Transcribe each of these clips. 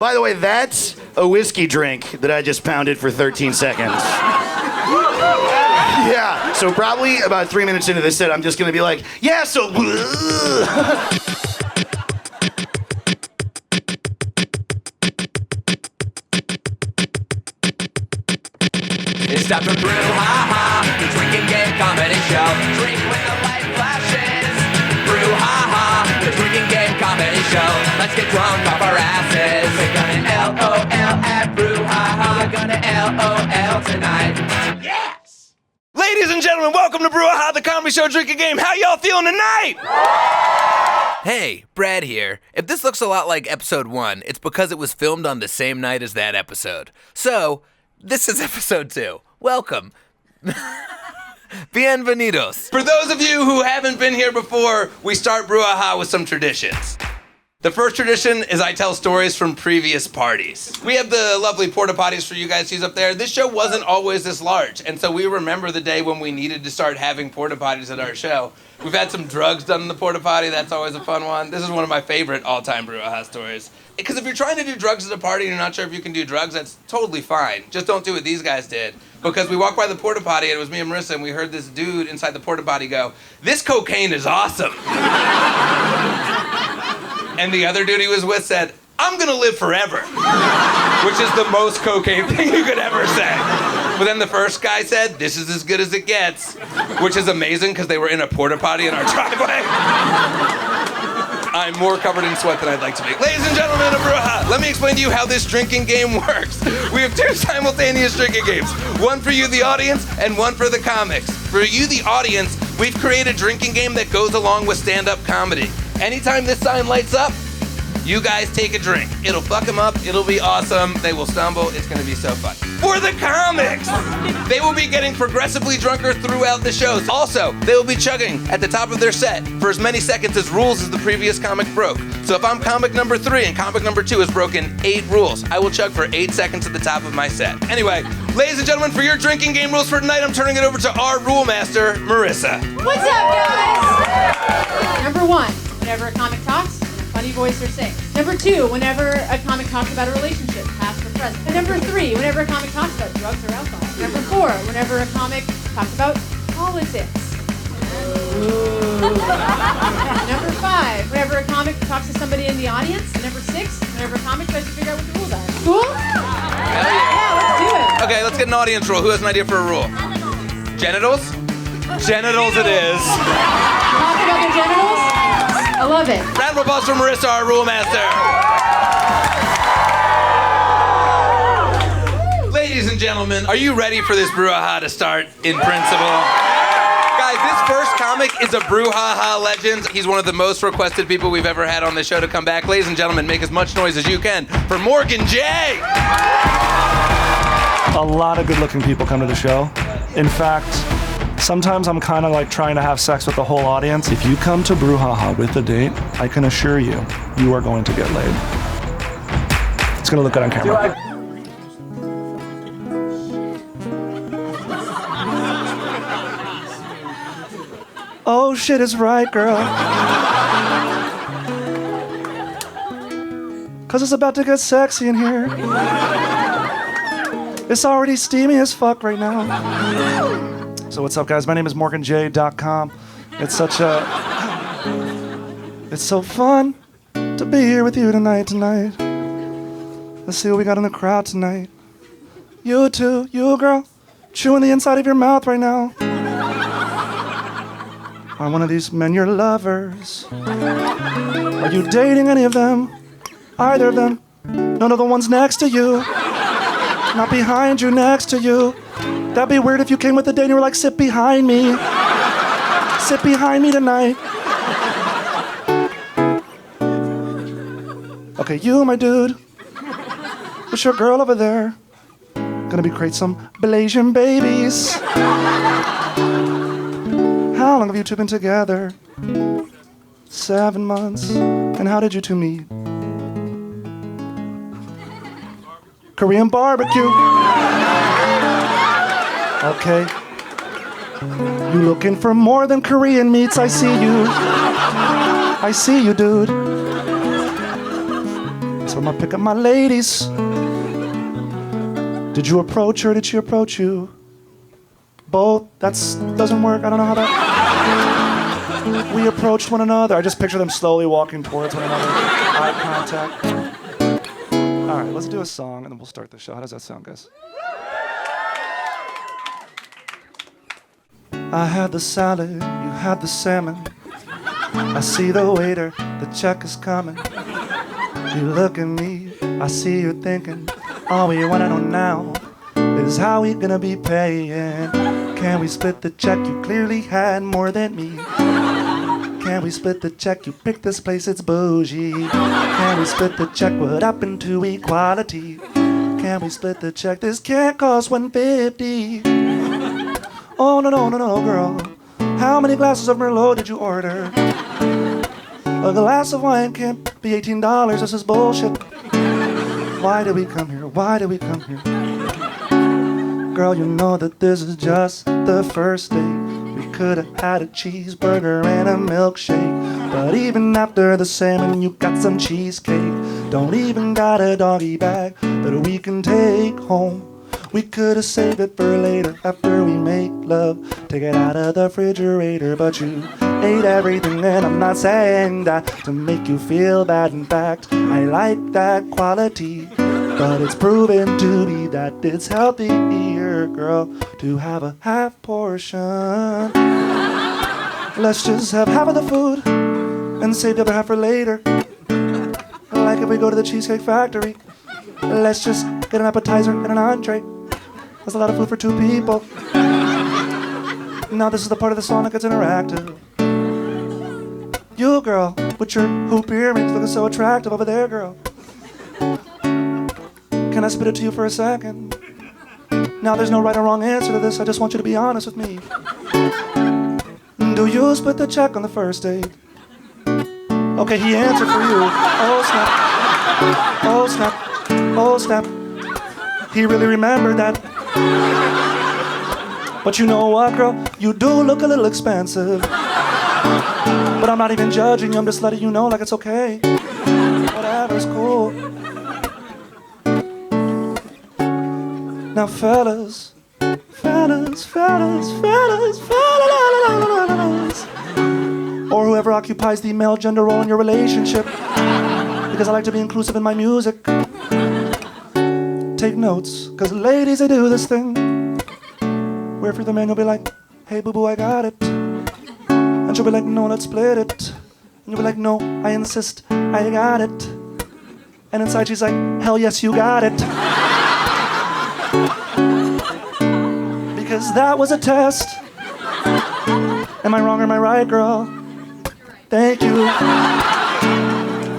By the way, that's a whiskey drink that I just pounded for 13 seconds. Yeah, so probably about 3 minutes into this set, I'm just gonna be like, yeah, so... It's time for Brew Haha, the drinking game comedy show. Drink when the light flashes. Brew Haha, the drinking game comedy show. Let's get drunk off our asses. We're gonna LOL at Brew Haha. We're gonna LOL tonight. Yes! Ladies and gentlemen, welcome to Brew Haha, the comedy show drinking game. How y'all feeling tonight? Hey, Brad here. If this looks a lot like episode 1, it's because it was filmed on the same night as that episode. So, this is episode 2. Welcome. Bienvenidos. For those of you who haven't been here before, we start Brew Haha with some traditions. The first tradition is I tell stories from previous parties. We have the lovely porta potties for you guys to use up there. This show wasn't always this large, and so we remember the day when we needed to start having porta potties at our show. We've had some drugs done in the porta potty. That's always a fun one. This is one of my favorite all-time Brew Haha stories. Because if you're trying to do drugs at a party and you're not sure if you can do drugs, that's totally fine. Just don't do what these guys did. Because we walked by the porta potty, and it was me and Marissa, and we heard this dude inside the porta potty go, "This cocaine is awesome." And the other dude he was with said, "I'm gonna live forever," which is the most cocaine thing you could ever say. But then the first guy said, "This is as good as it gets," which is amazing because they were in a porta potty in our driveway. I'm more covered in sweat than I'd like to be. Ladies and gentlemen of Brew Haha, let me explain to you how this drinking game works. We have 2 simultaneous drinking games. One for you, the audience, and one for the comics. For you, the audience, we've created a drinking game that goes along with stand-up comedy. Anytime this sign lights up, you guys take a drink. It'll fuck them up. It'll be awesome. They will stumble. It's going to be so fun. For the comics, they will be getting progressively drunker throughout the shows. Also, they will be chugging at the top of their set for as many seconds as rules as the previous comic broke. So if I'm comic number 3 and comic number 2 has broken 8 rules, I will chug for 8 seconds at the top of my set. Anyway, ladies and gentlemen, for your drinking game rules for tonight, I'm turning it over to our rule master, Marissa. What's up, guys? Number 1, whenever a comic talks, funny voice or sing. Number 2, whenever a comic talks about a relationship, past or present. And number 3, whenever a comic talks about drugs or alcohol. Number 4, whenever a comic talks about politics. Number 5, whenever a comic talks to somebody in the audience. And number 6, whenever a comic tries to figure out what the rules are. Cool? Hell yeah. Yeah, let's do it. Okay, let's get an audience rule. Who has an idea for a rule? Genitals? Genitals it is. Talk about their genitals? I love it. Round of applause for Marissa, our rule master. Ladies and gentlemen, are you ready for this Brew Haha to start in principle? Guys, this first comic is a Brew Haha legend. He's one of the most requested people we've ever had on the show to come back. Ladies and gentlemen, make as much noise as you can for Morgan J. A lot of good-looking people come to the show. In fact, sometimes I'm kind of like trying to have sex with the whole audience. If you come to Brew Haha with a date, I can assure you, you are going to get laid. It's going to look good on camera. Oh, shit is right, girl. 'Cause it's about to get sexy in here. It's already steamy as fuck right now. So what's up, guys? My name is MorganJ.com. It's so fun to be here with you tonight. Let's see what we got in the crowd tonight. You too, you girl, chewing the inside of your mouth right now. Are one of these men your lovers? Are you dating any of them? Either of them? None of the ones next to you? Not behind you, next to you? That'd be weird if you came with a date and you were like, sit behind me. Sit behind me tonight. Okay, you, my dude. What's your girl over there? Gonna be create some Blasian babies. How long have you two been together? 7 months. And how did you two meet? Korean barbecue. Okay. You looking for more than Korean meats, I see you. I see you, dude. So where I'm gonna pick up my ladies. Did you approach her? Did she approach you? Both? Doesn't work. I don't know how that... We approached one another. I just picture them slowly walking towards one another. Eye contact. All right, let's do a song and then we'll start the show. How does that sound, guys? I had the salad, you had the salmon. I see the waiter, the check is coming. You look at me, I see you thinking, all we wanna know now is how we gonna be paying. Can we split the check? You clearly had more than me. Can we split the check? You picked this place, it's bougie. Can we split the check? What happened to equality? Can we split the check? This can't cost $1.50. Oh, no, girl. How many glasses of Merlot did you order? A glass of wine can't be $18. This is bullshit. Why did we come here? Why did we come here? Girl, you know that this is just the first date. We could have had a cheeseburger and a milkshake. But even after the salmon, you got some cheesecake. Don't even got a doggy bag that we can take home. We could have saved it for later after we make love. Take it out of the refrigerator, but you ate everything, and I'm not saying that to make you feel bad. In fact, I like that quality, but it's proven to be that it's healthier, girl, to have a half portion. Let's just have half of the food and save the other half for later. Like if we go to the Cheesecake Factory, let's just get an appetizer and an entree. That's a lot of food for two people. Now this is the part of the song that gets interactive. You, girl, with your hoop earrings looking so attractive over there, girl. Can I spit it to you for a second? Now there's no right or wrong answer to this. I just want you to be honest with me. Do you split the check on the first date? Okay, he answered for you. Oh, snap. Oh, snap. Oh, snap. He really remembered that. But you know what, girl? You do look a little expensive. But I'm not even judging you. I'm just letting you know like it's okay. Whatever, it's cool. Now, fellas, or whoever occupies the male gender role in your relationship, because I like to be inclusive in my music. Take notes, because ladies, they do this thing where if you're the man, you'll be like, hey, boo-boo, I got it. And she'll be like, no, let's split it. And you'll be like, no, I insist, I got it. And inside she's like, hell yes, you got it. Because that was a test. Am I wrong or am I right, girl? Thank you.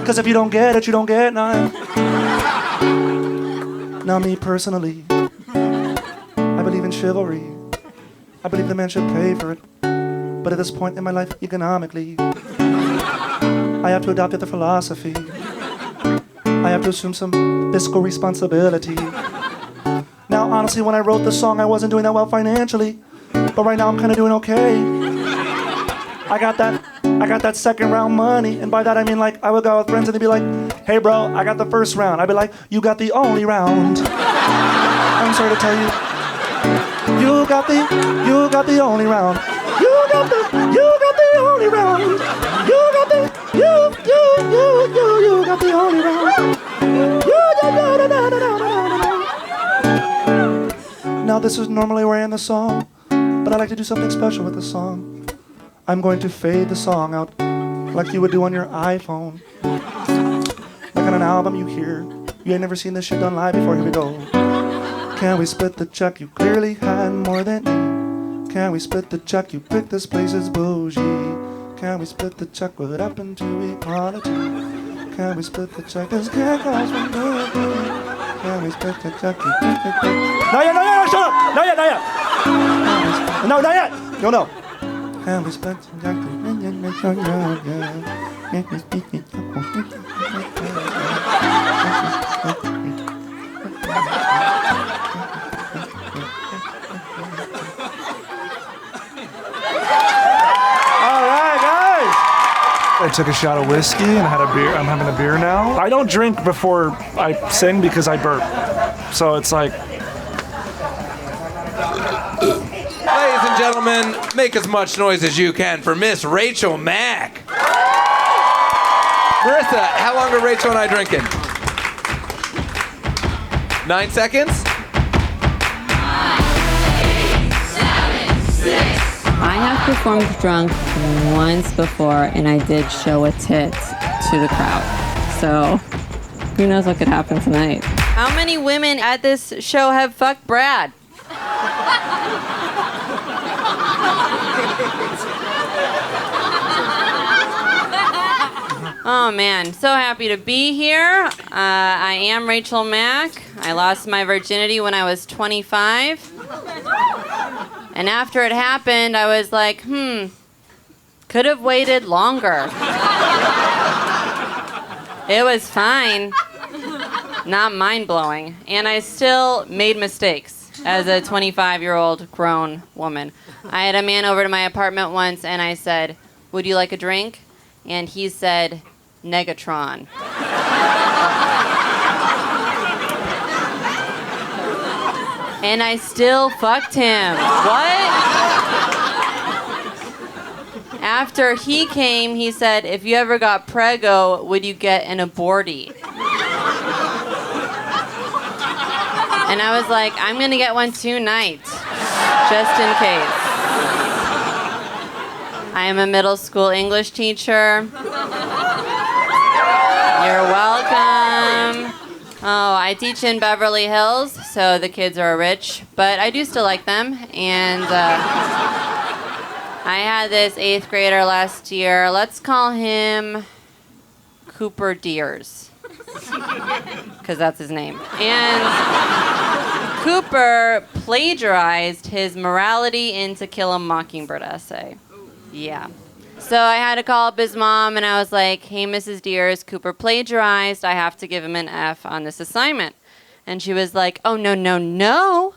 Because if you don't get it, you don't get none. Now me personally, I believe in chivalry. I believe the man should pay for it. But at this point in my life, economically, I have to adopt the other philosophy. I have to assume some fiscal responsibility. Now, honestly, when I wrote this song, I wasn't doing that well financially. But right now, I'm kind of doing okay. I got that second round money. And by that, I mean, like, I would go out with friends and they'd be like, hey, bro, I got the first round. I'd be like, you got the only round. I'm sorry to tell you. You got the only round. You got the only round. You got the only round. Now this is normally where I end the song, but I like to do something special with the song. I'm going to fade the song out like you would do on your iPhone. Like on an album you hear. You ain't never seen this shit done live before. Here we go. Can we split the check? You clearly had more than me. Can we split the check? You picked this place, it's bougie. Can we split the check? What happened to equality? Can we split the check? This can't cost me nothing. Can we split the check? Not yet, shut up! Not yet! No, not yet! No. Can we split the check? took a shot of whiskey and had a beer. I'm having a beer now. I don't drink before I sing because I burp. So it's like... Ladies and gentlemen, make as much noise as you can for Miss Rachel Mack. Marissa, how long are Rachel and I drinking? 9 seconds? 5, 6, 7, 6. I have performed drunk once before, and I did show a tit to the crowd. So, who knows what could happen tonight? How many women at this show have fucked Brad? Oh man, so happy to be here. I am Rachel Mack. I lost my virginity when I was 25. And after it happened, I was like, could have waited longer. It was fine. Not mind-blowing. And I still made mistakes as a 25-year-old grown woman. I had a man over to my apartment once, and I said, "Would you like a drink?" And he said, "Negatron." And I still fucked him. What? After he came, he said, "If you ever got prego, would you get an aborty?" And I was like, I'm gonna get one tonight, just in case. I am a middle school English teacher. You're welcome. Oh, I teach in Beverly Hills, so the kids are rich, but I do still like them. And I had this 8th grader last year. Let's call him Cooper Deers, because that's his name. And Cooper plagiarized his Morality in To Kill a Mockingbird essay. Yeah. So I had to call up his mom, and I was like, "Hey, Mrs. Deers, Cooper plagiarized. I have to give him an F on this assignment." And she was like, "Oh, no, no, no.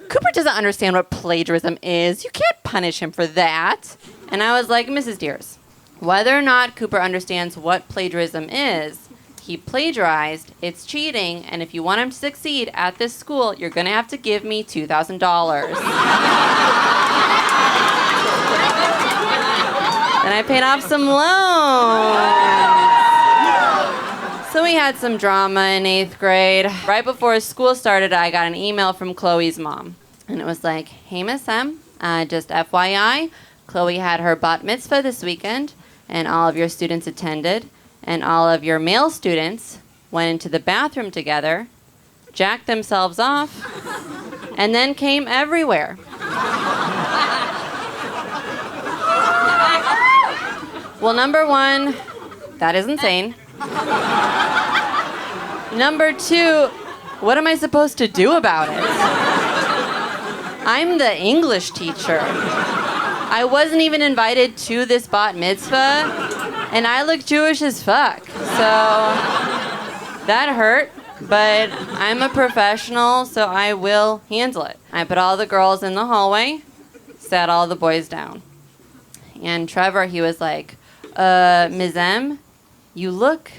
Cooper doesn't understand what plagiarism is. You can't punish him for that." And I was like, "Mrs. Deers, whether or not Cooper understands what plagiarism is, he plagiarized, it's cheating, and if you want him to succeed at this school, you're going to have to give me $2,000. And I paid off some loans. So we had some drama in 8th grade. Right before school started, I got an email from Chloe's mom. And it was like, "Hey, Miss M, just FYI, Chloe had her bat mitzvah this weekend, and all of your students attended, and all of your male students went into the bathroom together, jacked themselves off, and then came everywhere." Well, number one, that is insane. Number two, what am I supposed to do about it? I'm the English teacher. I wasn't even invited to this bat mitzvah, and I look Jewish as fuck. So that hurt, but I'm a professional, so I will handle it. I put all the girls in the hallway, sat all the boys down. And Trevor, he was like, "Ms. M, you look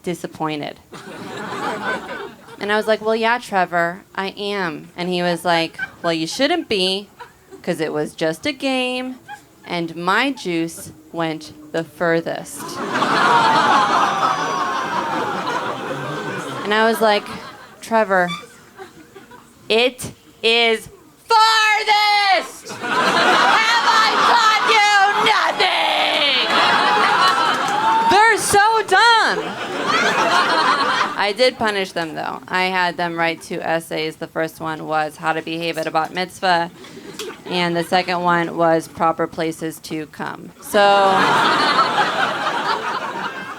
disappointed." And I was like, "Well, yeah, Trevor, I am." And he was like, "Well, you shouldn't be, because it was just a game, and my juice went the furthest." And I was like, "Trevor, it is farthest! Have I taught you nothing?" They're so dumb. I did punish them, though. I had them write 2 essays. The first one was how to behave at a bat mitzvah, and the second one was proper places to come. So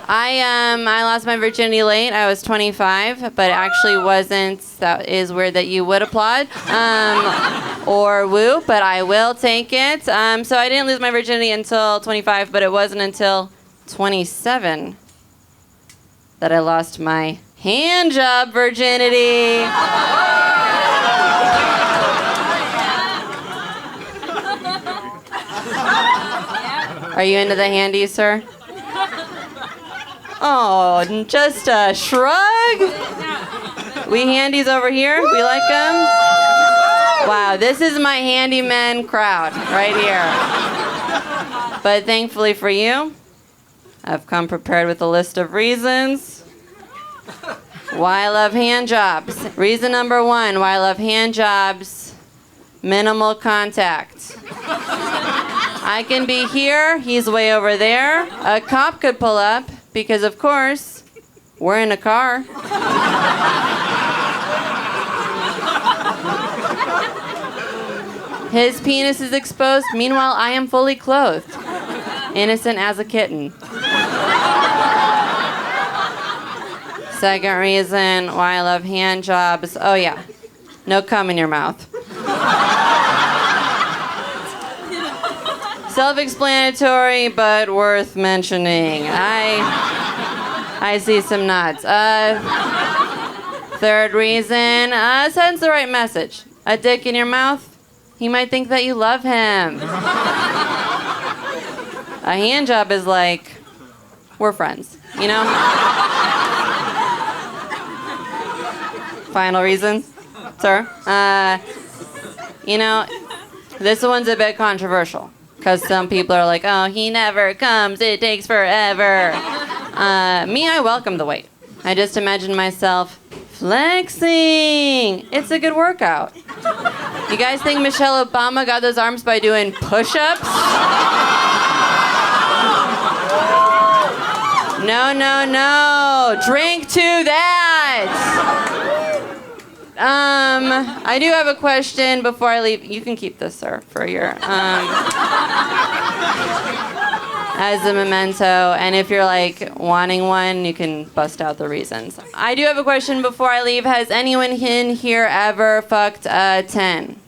I lost my virginity late. I was 25, but it actually wasn't. That is weird that you would applaud or woo, but I will take it. So I didn't lose my virginity until 25, but it wasn't until 27 that I lost my hand job virginity. Are you into the handies, sir? Oh, just a shrug? We handies over here, we like them? Wow, this is my handyman crowd right here. But thankfully for you, I've come prepared with a list of reasons why I love hand jobs. Reason number 1, why I love hand jobs, minimal contact. I can be here, he's way over there. A cop could pull up because, of course, we're in a car. His penis is exposed, meanwhile I am fully clothed. Innocent as a kitten. Second reason why I love hand jobs. Oh yeah, no cum in your mouth. Self-explanatory, but worth mentioning. I see some nods. Third reason, sends the right message. A dick in your mouth, he might think that you love him. A hand job is like, we're friends, you know? Final reason, sir? You know, this one's a bit controversial. Because some people are like, oh, he never comes, it takes forever. Me, I welcome the wait. I just imagine myself flexing. It's a good workout. You guys think Michelle Obama got those arms by doing push-ups? No, no, no. Drink to that. I do have a question before I leave. You can keep this, sir, for your, as a memento. And if you're like wanting one, you can bust out the reasons. I do have a question before I leave. Has anyone in here ever fucked a 10?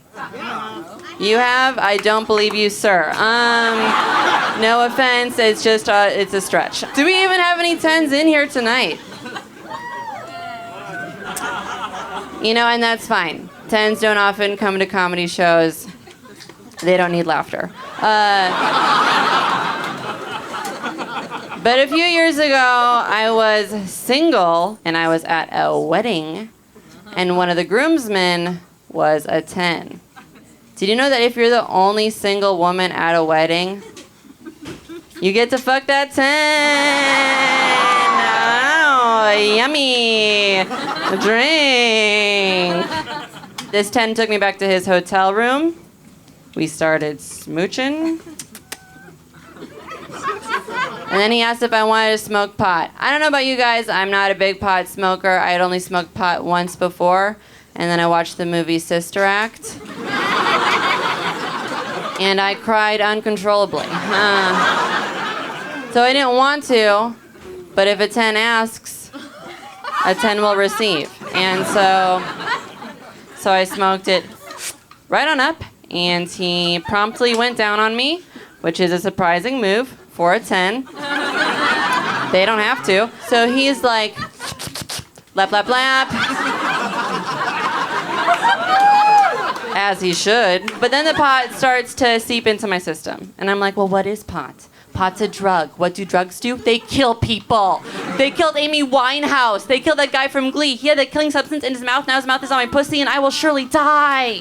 You have? I don't believe you, sir. No offense. It's just, it's a stretch. Do we even have any 10s in here tonight? You know, and that's fine. 10s don't often come to comedy shows. They don't need laughter. But a few years ago, I was single, and I was at a wedding, and one of the groomsmen was a 10. Did you know that if you're the only single woman at a wedding, you get to fuck that 10? Oh, yummy drink. This 10 took me back to his hotel room. We started smooching. And then he asked if I wanted to smoke pot. I don't know about you guys, I'm not a big pot smoker. I had only smoked pot once before, and then I watched the movie Sister Act. And I cried uncontrollably. So I didn't want to, but if a 10 asks, a 10 will receive. And so I smoked it right on up, and he promptly went down on me, which is a surprising move for a 10. They don't have to. So he's like, lap, lap, lap. As he should. But then the pot starts to seep into my system. And I'm like, well, what is pot? Pot's a drug. What do drugs do? They kill people. They killed Amy Winehouse. They killed that guy from Glee. He had that killing substance in his mouth. Now his mouth is on my pussy, and I will surely die.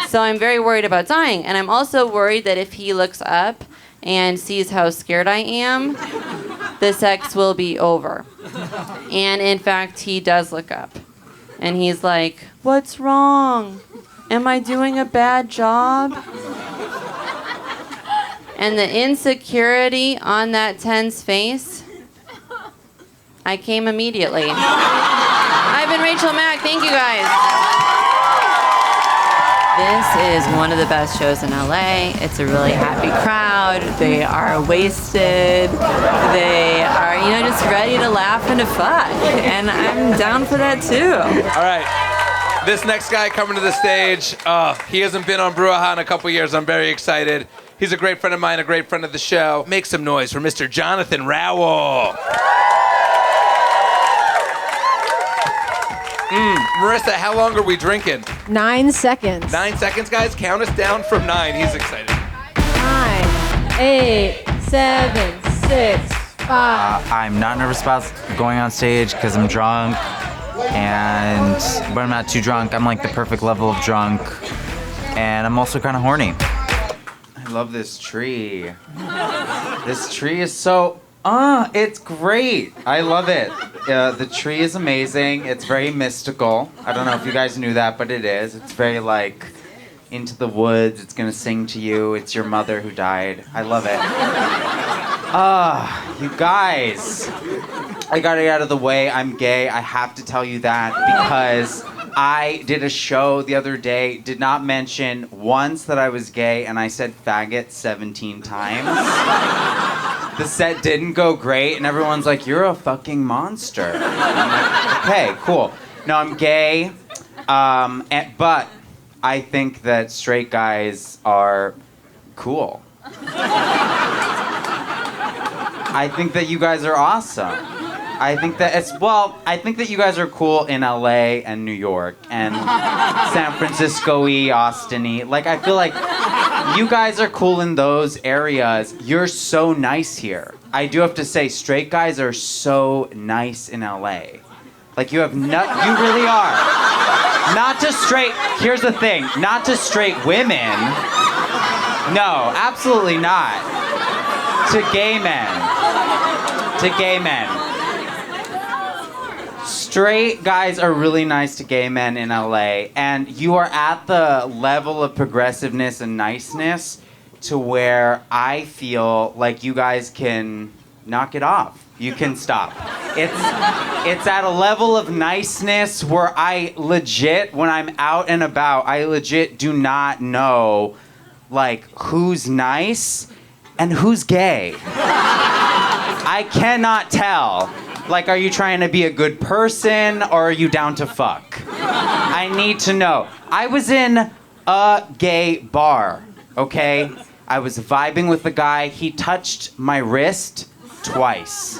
So I'm very worried about dying. And I'm also worried that if he looks up and sees how scared I am, the sex will be over. And in fact, he does look up. And he's like, what's wrong? Am I doing a bad job? And the insecurity on that 10's face, I came immediately. I've been Rachel Mack. Thank you, guys. This is one of the best shows in LA. It's a really happy crowd. They are wasted. They are, just ready to laugh and to fuck. And I'm down for that too. All right. This next guy coming to the stage, he hasn't been on Brew Haha in a couple years. I'm very excited. He's a great friend of mine, a great friend of the show. Make some noise for Mr. Jonathan Rowell. Marissa, how long are we drinking? 9 seconds. 9 seconds, guys. Count us down from 9. He's excited. 9, 8, 7, 6, I'm not nervous about going on stage because I'm drunk, but I'm not too drunk. I'm like the perfect level of drunk, and I'm also kind of horny. I love this tree. This tree is so, it's great. I love it. The tree is amazing. It's very mystical. I don't know if you guys knew that, but it is. It's very like into the woods. It's gonna sing to you. It's your mother who died. I love it. You guys, I got it out of the way. I'm gay. I have to tell you that because I did a show the other day, did not mention once that I was gay, and I said faggot 17 times. The set didn't go great, and everyone's like, you're a fucking monster. I'm like, okay, cool. No, I'm gay, but I think that straight guys are cool. I think that you guys are awesome. I think that you guys are cool in LA and New York and San Francisco-y, Austin-y. Like, I feel like you guys are cool in those areas. You're so nice here. I do have to say, straight guys are so nice in LA. Like, you really are. Here's the thing, not to straight women. No, absolutely not. To gay men. Straight guys are really nice to gay men in LA, and you are at the level of progressiveness and niceness to where I feel like you guys can knock it off. You can stop. It's at a level of niceness where I legit, when I'm out and about, I legit do not know, like, who's nice and who's gay. I cannot tell. Like, are you trying to be a good person or are you down to fuck? I need to know. I was in a gay bar, okay? I was vibing with the guy. He touched my wrist twice.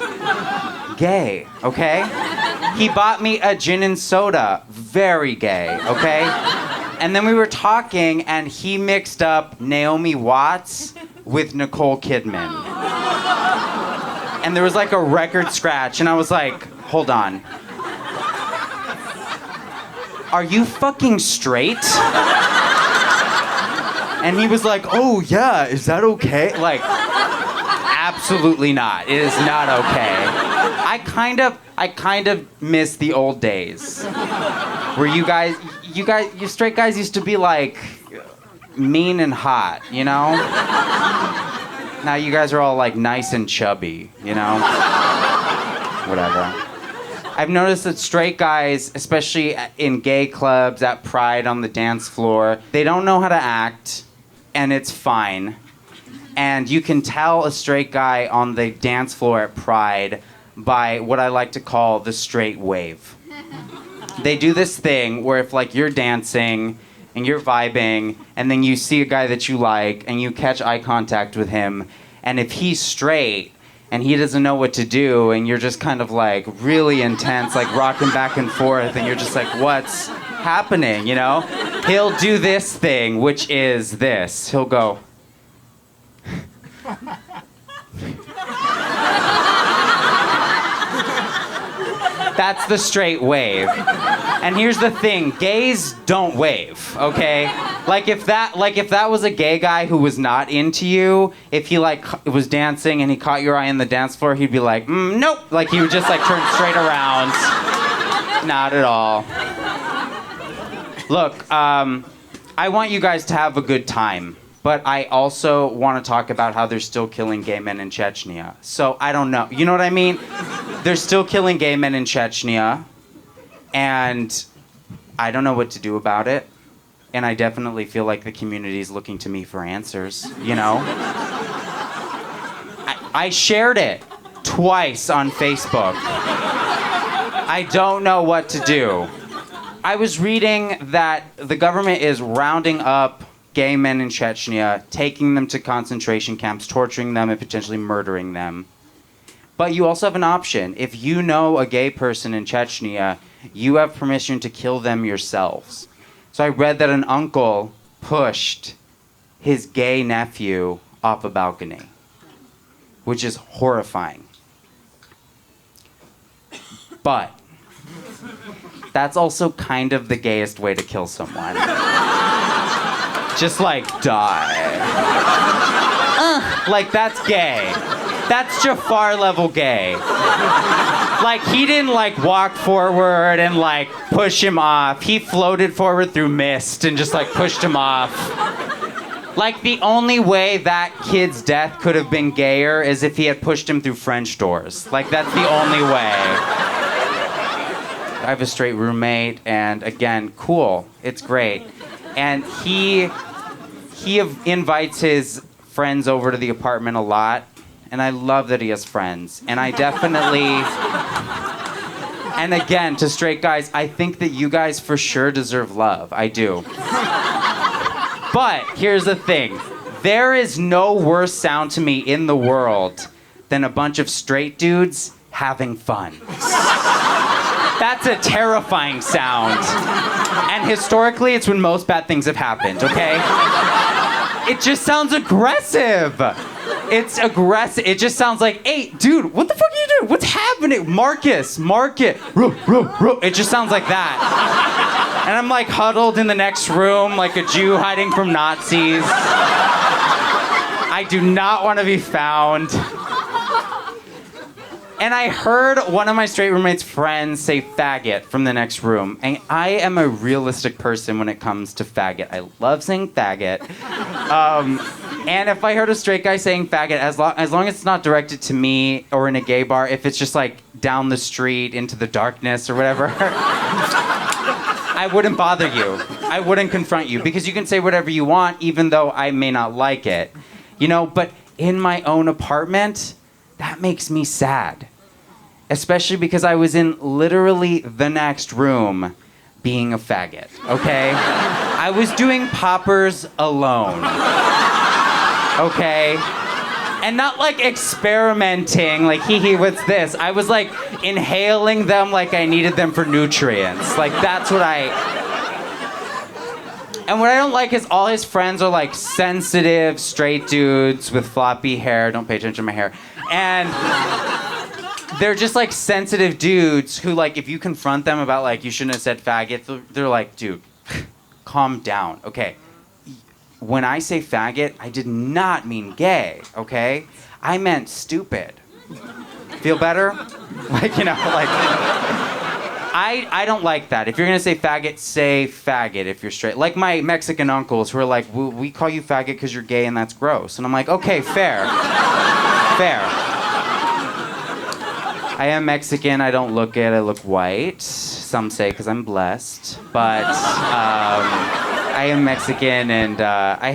Gay, okay? He bought me a gin and soda. Very gay, okay? And then we were talking and he mixed up Naomi Watts with Nicole Kidman. And there was like a record scratch, and I was like, hold on. Are you fucking straight? And he was like, oh yeah, is that okay? Like, absolutely not. It is not okay. I kind of miss the old days. Where you straight guys used to be like mean and hot, you know? Now you guys are all like nice and chubby, you know? Whatever. I've noticed that straight guys, especially in gay clubs, at Pride on the dance floor, they don't know how to act, and it's fine. And you can tell a straight guy on the dance floor at Pride by what I like to call the straight wave. They do this thing where if like you're dancing and you're vibing, and then you see a guy that you like, and you catch eye contact with him, and if he's straight, and he doesn't know what to do, and you're just kind of like really intense, like rocking back and forth, and you're just like, what's happening, you know? He'll do this thing, which is this. He'll go... That's the straight wave. And here's the thing, gays don't wave, okay? Like if that was a gay guy who was not into you, if he like was dancing and he caught your eye on the dance floor, he'd be like, nope. Like he would just like turn straight around. Not at all. Look, I want you guys to have a good time. But I also want to talk about how they're still killing gay men in Chechnya. So I don't know. You know what I mean? They're still killing gay men in Chechnya. And I don't know what to do about it. And I definitely feel like the community is looking to me for answers, you know? I shared it twice on Facebook. I don't know what to do. I was reading that the government is rounding up gay men in Chechnya, taking them to concentration camps, torturing them, and potentially murdering them. But you also have an option. If you know a gay person in Chechnya, you have permission to kill them yourselves. So I read that an uncle pushed his gay nephew off a balcony, which is horrifying. But that's also kind of the gayest way to kill someone. Just like die. Like that's gay. That's Jafar level gay. Like he didn't like walk forward and like push him off. He floated forward through mist and just like pushed him off. Like the only way that kid's death could have been gayer is if he had pushed him through French doors. Like that's the only way. I have a straight roommate, and again, cool. It's great. And he invites his friends over to the apartment a lot, and I love that he has friends. And I definitely, and again, to straight guys, I think that you guys for sure deserve love. I do. But here's the thing. There is no worse sound to me in the world than a bunch of straight dudes having fun. That's a terrifying sound. And historically, it's when most bad things have happened, okay? It just sounds aggressive. It's aggressive. It just sounds like, hey, dude, what the fuck are you doing? What's happening? Marcus, market. It just sounds like that. And I'm like huddled in the next room like a Jew hiding from Nazis. I do not want to be found. And I heard one of my straight roommate's friends say faggot from the next room. And I am a realistic person when it comes to faggot. I love saying faggot. And if I heard a straight guy saying faggot, as long as it's not directed to me or in a gay bar, if it's just like down the street into the darkness or whatever, I wouldn't bother you. I wouldn't confront you because you can say whatever you want even though I may not like it. You know, but in my own apartment, that makes me sad. Especially because I was in literally the next room being a faggot, okay? I was doing poppers alone, okay? And not like experimenting, like hee, what's this? I was like inhaling them like I needed them for nutrients. Like that's what And what I don't like is all his friends are like sensitive, straight dudes with floppy hair. Don't pay attention to my hair. And they're just like sensitive dudes who like, if you confront them about like, you shouldn't have said faggot, they're like, dude, calm down. Okay. When I say faggot, I did not mean gay, okay? I meant stupid. Feel better? Like, you know, like... I don't like that. If you're gonna say faggot if you're straight. Like my Mexican uncles who are like, we call you faggot because you're gay and that's gross. And I'm like, okay, fair. Fair. I am Mexican, I don't look it, I look white. Some say because I'm blessed. But I am Mexican and I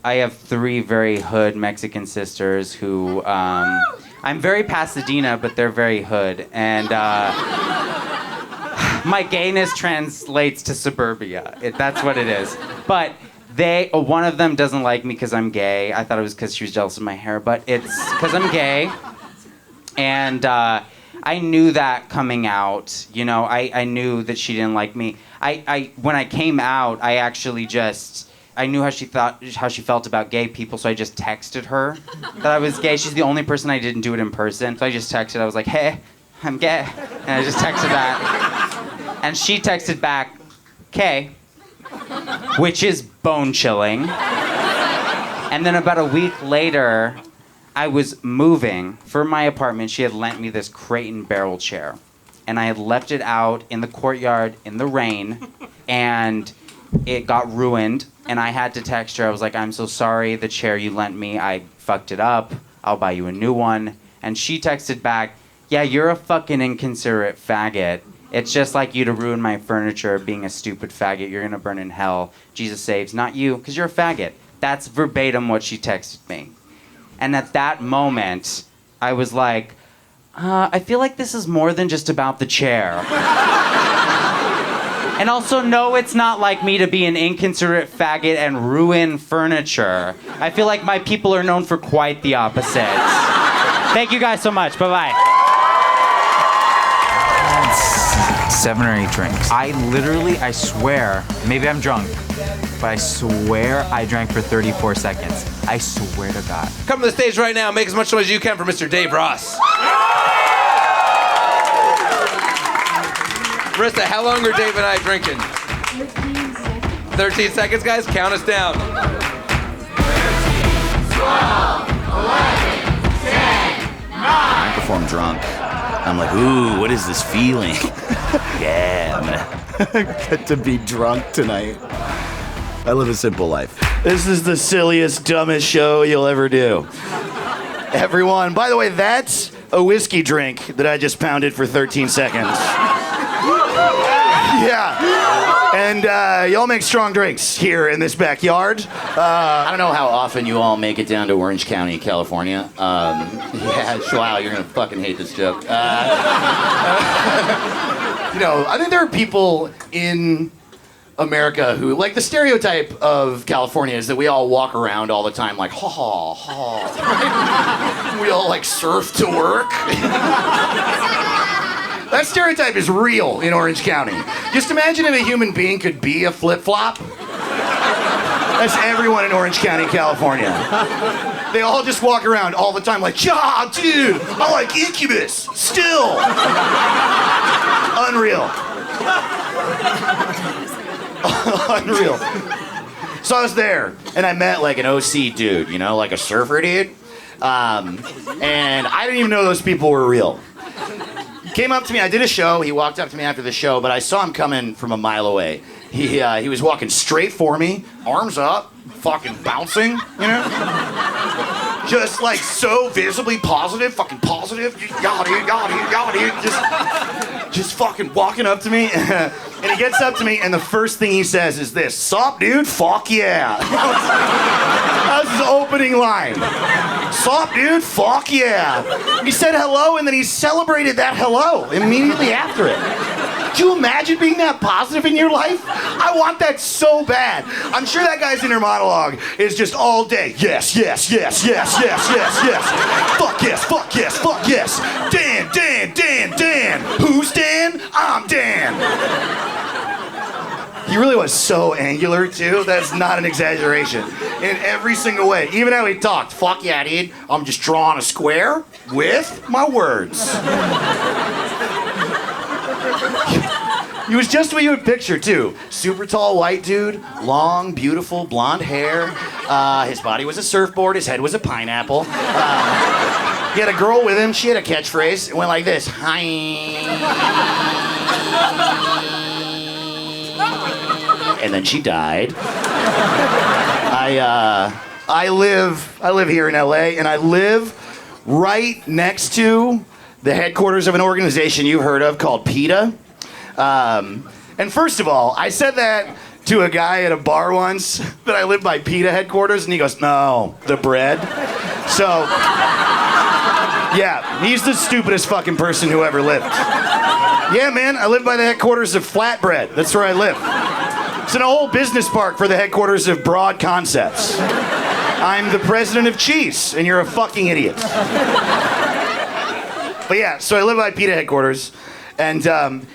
have 3 very hood Mexican sisters who, I'm very Pasadena, but they're very hood. And my gayness translates to suburbia. That's what it is. But one of them doesn't like me because I'm gay. I thought it was because she was jealous of my hair, but it's because I'm gay. And I knew that coming out. You know, I knew that she didn't like me. When I came out, I actually I knew how she felt about gay people, so I just texted her that I was gay. She's the only person I didn't do it in person. So I just texted, I was like, hey, I'm gay. And I just texted that. And she texted back, "K," which is bone chilling. And then about a week later, I was moving for my apartment. She had lent me this crate and barrel chair. And I had left it out in the courtyard in the rain. And it got ruined. And I had to text her. I was like, I'm so sorry, the chair you lent me, I fucked it up. I'll buy you a new one. And she texted back, yeah, you're a fucking inconsiderate faggot. It's just like you to ruin my furniture being a stupid faggot. You're gonna burn in hell. Jesus saves, not you, because you're a faggot. That's verbatim what she texted me. And at that moment, I was like, I feel like this is more than just about the chair. And also, no, it's not like me to be an inconsiderate faggot and ruin furniture. I feel like my people are known for quite the opposite. Thank you guys so much. Bye-bye. 7 or 8 drinks. I swear, maybe I'm drunk, but I swear I drank for 34 seconds. I swear to God. Come to the stage right now. Make as much noise as you can for Mr. Dave Ross. Marissa, how long are Dave and I drinking? 13 seconds. 13 seconds, guys. Count us down. 9. Before I'm drunk, I'm like, ooh, what is this feeling? Yeah, I'm gonna get to be drunk tonight. I live a simple life. This is the silliest, dumbest show you'll ever do. Everyone, by the way, that's a whiskey drink that I just pounded for 13 seconds. Yeah. And y'all make strong drinks here in this backyard. I don't know how often you all make it down to Orange County, California. Yeah, wow, you're gonna fucking hate this joke. You know, I think there are people in America who, like, the stereotype of California is that we all walk around all the time like, ha ha ha. We all, like, surf to work. That stereotype is real in Orange County. Just imagine if a human being could be a flip-flop. That's everyone in Orange County, California. They all just walk around all the time like, yeah, dude, I like Incubus, still. Unreal. Unreal. So I was there, and I met like an OC dude, you know, like a surfer dude. And I didn't even know those people were real. Came up to me, I did a show, he walked up to me after the show, but I saw him coming from a mile away. He was walking straight for me, arms up, fucking bouncing, you know? Just like so visibly positive, fucking positive. Got it. Just fucking walking up to me. And he gets up to me, and the first thing he says is this: "Sup, dude? Fuck yeah." That was his opening line. "Sup, dude? Fuck yeah." He said hello, and then he celebrated that hello immediately after it. Could you imagine being that positive in your life? I want that so bad. I'm sure that guy's inner monologue is just all day. Yes, yes, yes, yes, yes, yes, yes. Fuck yes, fuck yes, fuck yes. Dan, Dan, Dan, Dan. Who's Dan? I'm Dan. He really was so angular, too. That's not an exaggeration. In every single way. Even how he talked. Fuck yeah, dude. I'm just drawing a square with my words. He was just what you would picture, too. Super tall white dude, long, beautiful, blonde hair. His body was a surfboard, his head was a pineapple. He had a girl with him, she had a catchphrase. It went like this. Hi. And then she died. I live here in LA, and I live right next to the headquarters of an organization you've heard of called PETA. And first of all, I said that to a guy at a bar once, that I live by PETA headquarters, and he goes, "No, the bread." So, yeah, he's the stupidest fucking person who ever lived. Yeah, man, I live by the headquarters of Flatbread. That's where I live. It's an old business park for the headquarters of Broad Concepts. I'm the president of Cheese, and you're a fucking idiot. But yeah, so I live by PETA headquarters. And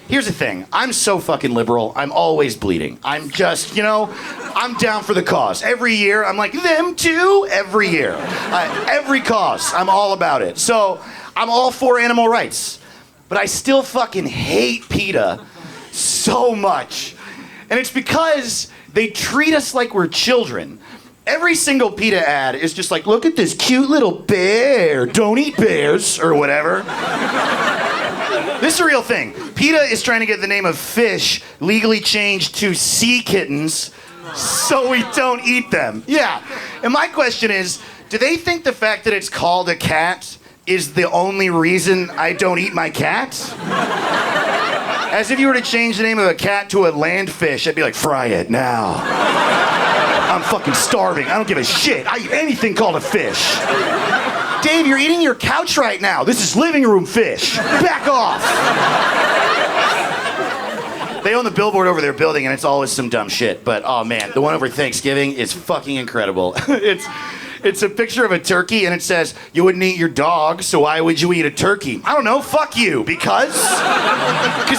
here's the thing. I'm so fucking liberal. I'm always bleeding. I'm just, I'm down for the cause. Every year, I'm like, them too? Every year. Every cause. I'm all about it. So I'm all for animal rights. But I still fucking hate PETA so much. And it's because they treat us like we're children. Every single PETA ad is just like, look at this cute little bear. Don't eat bears, or whatever. This is a real thing. PETA is trying to get the name of fish legally changed to sea kittens so we don't eat them. Yeah. And my question is, do they think the fact that it's called a cat is the only reason I don't eat my cat? As if you were to change the name of a cat to a land fish, I'd be like, fry it now. I'm fucking starving. I don't give a shit. I eat anything called a fish. Dave, you're eating your couch right now. This is living room fish. Back off. They own the billboard over their building, and it's always some dumb shit. But, oh, man, the one over Thanksgiving is fucking incredible. It's a picture of a turkey, and it says, you wouldn't eat your dog, so why would you eat a turkey? I don't know. Fuck you. Because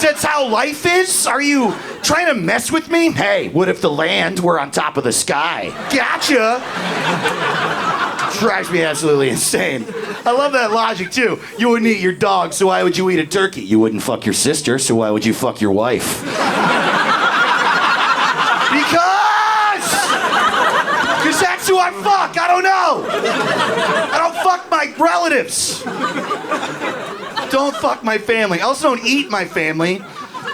that's how life is? Are you trying to mess with me? Hey, what if the land were on top of the sky? Gotcha. Drives me absolutely insane. I love that logic too. You wouldn't eat your dog, so why would you eat a turkey? You wouldn't fuck your sister, so why would you fuck your wife? Because that's who I fuck. I don't know. I don't fuck my relatives. Don't fuck my family. I also don't eat my family.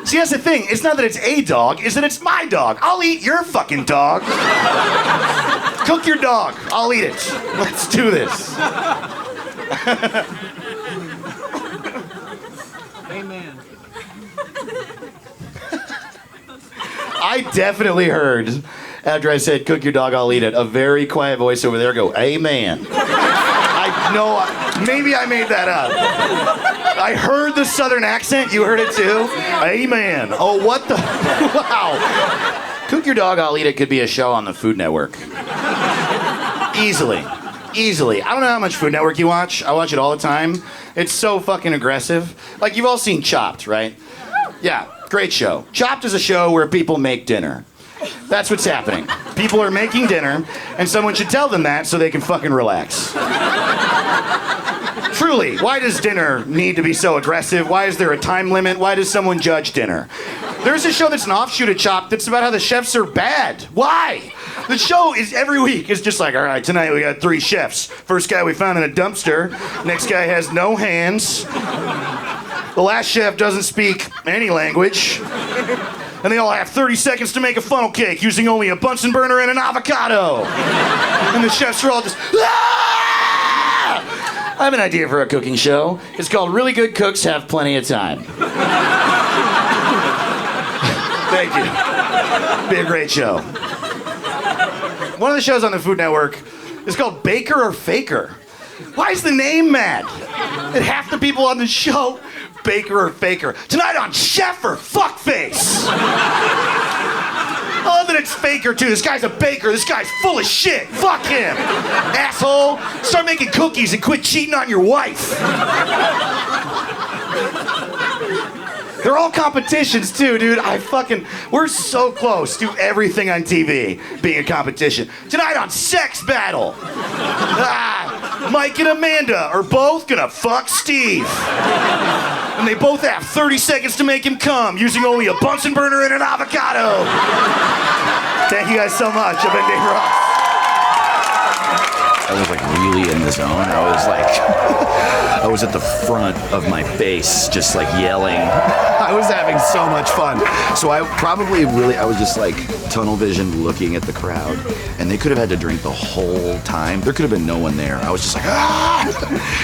See, that's the thing. It's not that it's a dog, it's that it's my dog. I'll eat your fucking dog. Cook your dog. I'll eat it. Let's do this. Amen. I definitely heard, after I said, cook your dog, I'll eat it, a very quiet voice over there go, amen. I know, maybe I made that up. I heard the southern accent. You heard it too? Amen. Oh, what the? Wow. Cook your dog, I'll eat it could be a show on the Food Network. Easily. Easily. I don't know how much Food Network you watch. I watch it all the time. It's so fucking aggressive. Like, you've all seen Chopped, right? Yeah, great show. Chopped is a show where people make dinner. That's what's happening. People are making dinner, and someone should tell them that so they can fucking relax. Truly, why does dinner need to be so aggressive? Why is there a time limit? Why does someone judge dinner? There's a show that's an offshoot of Chopped that's about how the chefs are bad. Why? The show is every week. It's just like, all right, tonight we got 3 chefs. First guy we found in a dumpster. Next guy has no hands. The last chef doesn't speak any language. And they all have 30 seconds to make a funnel cake using only a Bunsen burner and an avocado. And the chefs are all just, ah! I have an idea for a cooking show. It's called Really Good Cooks Have Plenty of Time. Thank you. Be a great show. One of the shows on the Food Network is called Baker or Faker. Why is the name mad? And half the people on the show, Baker or Faker. Tonight on Chef or Fuckface. I love that it's Faker too. This guy's a baker. This guy's full of shit. Fuck him. Asshole. Start making cookies and quit cheating on your wife. They're all competitions too, dude. We're so close to everything on TV being a competition. Tonight on Sex Battle. Mike and Amanda are both gonna fuck Steve. And they both have 30 seconds to make him come using only a Bunsen burner and an avocado. Thank you guys so much. I've been Dave Ross. I was like really in the zone. I was at the front of my base, just like yelling. I was having so much fun. So I was just like tunnel vision looking at the crowd, and they could have had to drink the whole time. There could have been no one there. I was just like,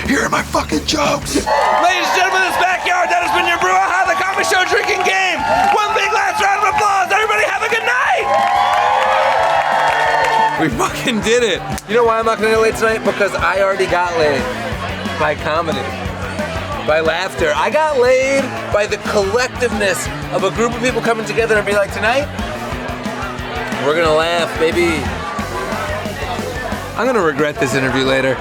here are my fucking jokes. Ladies and gentlemen, this backyard, that has been your Brew Haha, the coffee show drinking game. One big last round of applause. Everybody have a good night. We fucking did it. You know why I'm not gonna get laid tonight? Because I already got laid by comedy, by laughter. I got laid by the collectiveness of a group of people coming together and be like, tonight, we're gonna laugh, baby. I'm gonna regret this interview later.